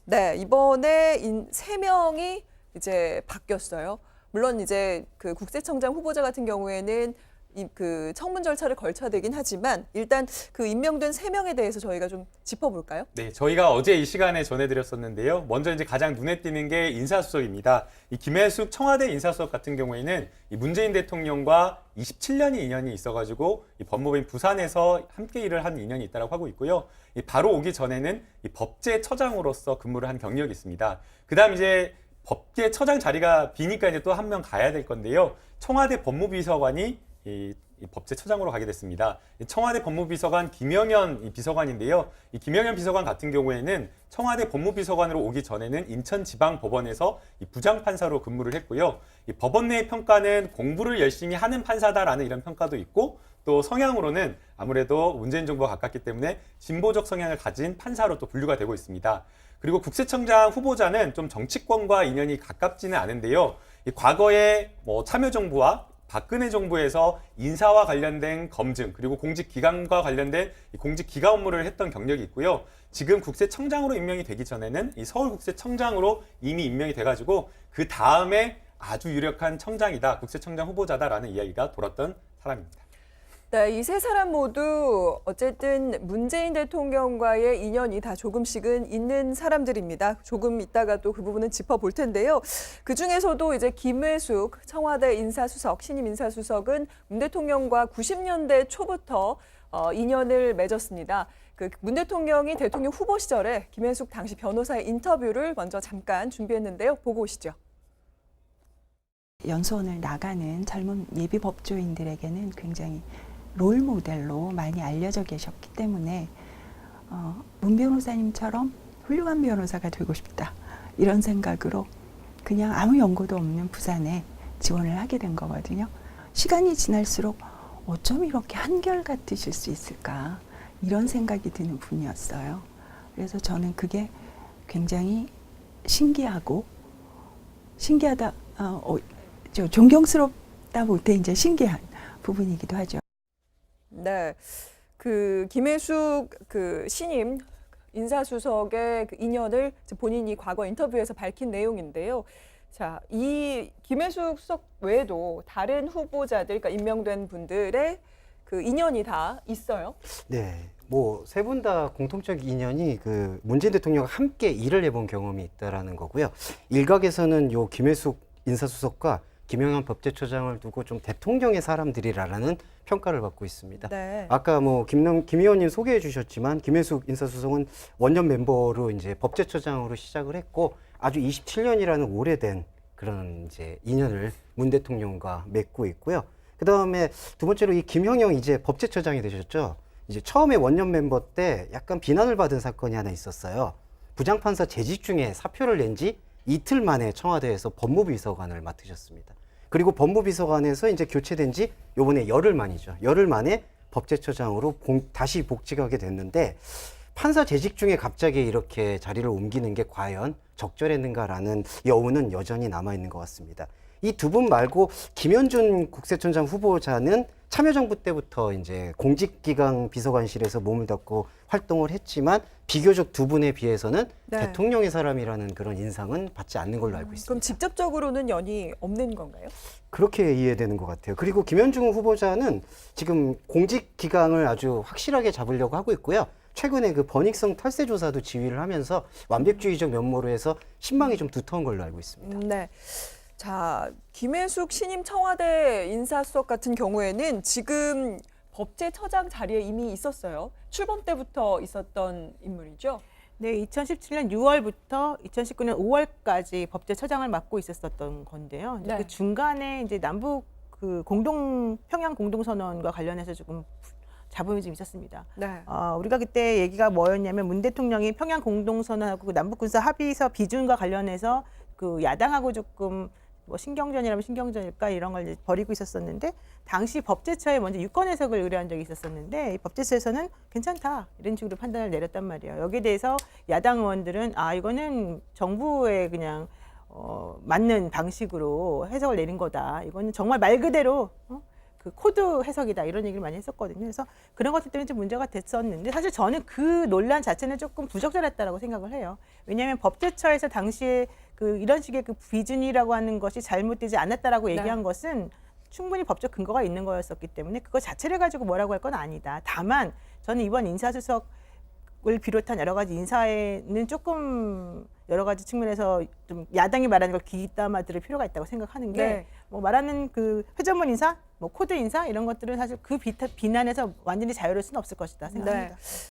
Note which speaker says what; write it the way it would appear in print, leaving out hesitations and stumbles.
Speaker 1: 네, 이번에 3명이 이제 바뀌었어요. 물론 이제 그 국세청장 후보자 같은 경우에는 그 청문 절차를 거쳐야 되긴 하지만 일단 그 임명된 3명에 대해서 저희가 좀 짚어볼까요?
Speaker 2: 네, 저희가 어제 이 시간에 전해드렸었는데요. 먼저 이제 가장 눈에 띄는 게 인사수석입니다. 이 김혜숙 청와대 인사수석 같은 경우에는 이 문재인 대통령과 27년이 인연이 있어가지고 이 법무부인 부산에서 함께 일을 한 인연이 있다고 하고 있고요. 이 바로 오기 전에는 이 법제처장으로서 근무를 한 경력이 있습니다. 그다음 이제 법제처장 자리가 비니까 이제 또 한 명 가야 될 건데요. 청와대 법무비서관이 이 법제처장으로 가게 됐습니다. 청와대 법무비서관 김영현 비서관인데요. 이 김영현 비서관 같은 경우에는 청와대 법무비서관으로 오기 전에는 인천지방법원에서 이 부장판사로 근무를 했고요. 이 법원 내의 평가는 공부를 열심히 하는 판사다라는 이런 평가도 있고 또 성향으로는 아무래도 문재인 정부와 가깝기 때문에 진보적 성향을 가진 판사로 또 분류가 되고 있습니다. 그리고 국세청장 후보자는 좀 정치권과 인연이 가깝지는 않은데요. 이 과거에 참여정부와 박근혜 정부에서 인사와 관련된 검증 그리고 공직기강과 관련된 공직기강 업무를 했던 경력이 있고요. 지금 국세청장으로 임명이 되기 전에는 이 서울국세청장으로 이미 임명이 돼가지고 그 다음에 아주 유력한 청장이다, 국세청장 후보자다라는 이야기가 돌았던 사람입니다.
Speaker 1: 네, 이 3사람 모두 어쨌든 문재인 대통령과의 인연이 다 조금씩은 있는 사람들입니다. 조금 이따가 또 그 부분은 짚어볼 텐데요. 그중에서도 이제 김회숙 청와대 인사수석, 신임 인사수석은 문 대통령과 90년대 초부터 인연을 맺었습니다. 그 문 대통령이 대통령 후보 시절에 김회숙 당시 변호사의 인터뷰를 먼저 잠깐 준비했는데요. 보고 오시죠.
Speaker 3: 연수원을 나가는 젊은 예비 법조인들에게는 굉장히 롤 모델로 많이 알려져 계셨기 때문에 문 변호사님처럼 훌륭한 변호사가 되고 싶다 이런 생각으로 그냥 아무 연고도 없는 부산에 지원을 하게 된 거거든요. 시간이 지날수록 어쩜 이렇게 한결같으실 수 있을까 이런 생각이 드는 분이었어요. 그래서 저는 그게 굉장히 신기하다, 존경스럽다 못해 이제 신기한 부분이기도 하죠.
Speaker 1: 네, 그 김혜숙 그 신임 인사수석의 그 인연을 본인이 과거 인터뷰에서 밝힌 내용인데요. 자, 이 김혜숙 수석 외에도 다른 후보자들, 그러니까 임명된 분들의 그 인연이 다 있어요.
Speaker 4: 네, 뭐 세 분 다 공통적 인연이 그 문재인 대통령과 함께 일을 해본 경험이 있다라는 거고요. 일각에서는 요 김혜숙 인사수석과 김영현 법제처장을 두고 좀 대통령의 사람들이라는 평가를 받고 있습니다.
Speaker 1: 네.
Speaker 4: 아까 뭐 김 의원님 소개해 주셨지만 김혜숙 인사수석은 원년 멤버로 이제 법제처장으로 시작을 했고 아주 27년이라는 오래된 그런 이제 인연을 문 대통령과 맺고 있고요. 그 다음에 두 번째로 이 김영현 이제 법제처장이 되셨죠. 이제 처음에 원년 멤버 때 약간 비난을 받은 사건이 하나 있었어요. 부장판사 재직 중에 사표를 낸 지 이틀 만에 청와대에서 법무비서관을 맡으셨습니다. 그리고 법무비서관에서 이제 교체된 지 요번에 열흘 만이죠. 열흘 만에 법제처장으로 다시 복직하게 됐는데 판사 재직 중에 갑자기 이렇게 자리를 옮기는 게 과연 적절했는가라는 여운은 여전히 남아있는 것 같습니다. 이 두 분 말고 김현준 국세청장 후보자는 참여정부 때부터 이제 공직기강 비서관실에서 몸을 닫고 활동을 했지만 비교적 두 분에 비해서는
Speaker 1: 네.
Speaker 4: 대통령의 사람이라는 그런 인상은 받지 않는 걸로 알고 있습니다.
Speaker 1: 그럼 직접적으로는 연이 없는 건가요?
Speaker 4: 그렇게 이해되는 것 같아요. 그리고 김현중 후보자는 지금 공직기강을 아주 확실하게 잡으려고 하고 있고요. 최근에 그 번익성 탈세 조사도 지휘를 하면서 완벽주의적 면모로 해서 신망이 좀 두터운 걸로 알고 있습니다.
Speaker 1: 네. 자, 김혜숙 신임 청와대 인사수석 같은 경우에는 지금 법제처장 자리에 이미 있었어요. 출범 때부터 있었던 인물이죠.
Speaker 5: 네, 2017년 6월부터 2019년 5월까지 법제처장을 맡고 있었던 건데요.
Speaker 1: 네.
Speaker 5: 그 중간에 이제 남북 그 평양 공동선언과 관련해서 조금 잡음이 좀 있었습니다.
Speaker 1: 네.
Speaker 5: 우리가 그때 얘기가 뭐였냐면 문 대통령이 평양 공동선언하고 그 남북군사 합의서 비준과 관련해서 그 야당하고 조금 뭐 신경전이라면 신경전일까 이런 걸 이제 벌이고 있었었는데 당시 법제처에 먼저 유권 해석을 의뢰한 적이 있었었는데 이 법제처에서는 괜찮다 이런 식으로 판단을 내렸단 말이에요. 여기에 대해서 야당 의원들은 이거는 정부에 그냥 맞는 방식으로 해석을 내린 거다. 이거는 정말 말 그대로 그 코드 해석이다 이런 얘기를 많이 했었거든요. 그래서 그런 것들 때문에 좀 문제가 됐었는데 사실 저는 그 논란 자체는 조금 부적절했다라고 생각을 해요. 왜냐하면 법제처에서 당시에 그 이런 식의 그 비준이라고 하는 것이 잘못되지 않았다라고
Speaker 1: 네.
Speaker 5: 얘기한 것은 충분히 법적 근거가 있는 거였었기 때문에 그거 자체를 가지고 뭐라고 할 건 아니다. 다만 저는 이번 인사수석을 비롯한 여러 가지 인사에는 조금 여러 가지 측면에서 좀 야당이 말하는 걸 귀담아 들을 필요가 있다고 생각하는 게
Speaker 1: 네.
Speaker 5: 뭐 말하는 그 회전문 인사, 뭐 코드 인사 이런 것들은 사실 그 비난에서 완전히 자유로울 수는 없을 것이다 생각합니다.
Speaker 1: 네.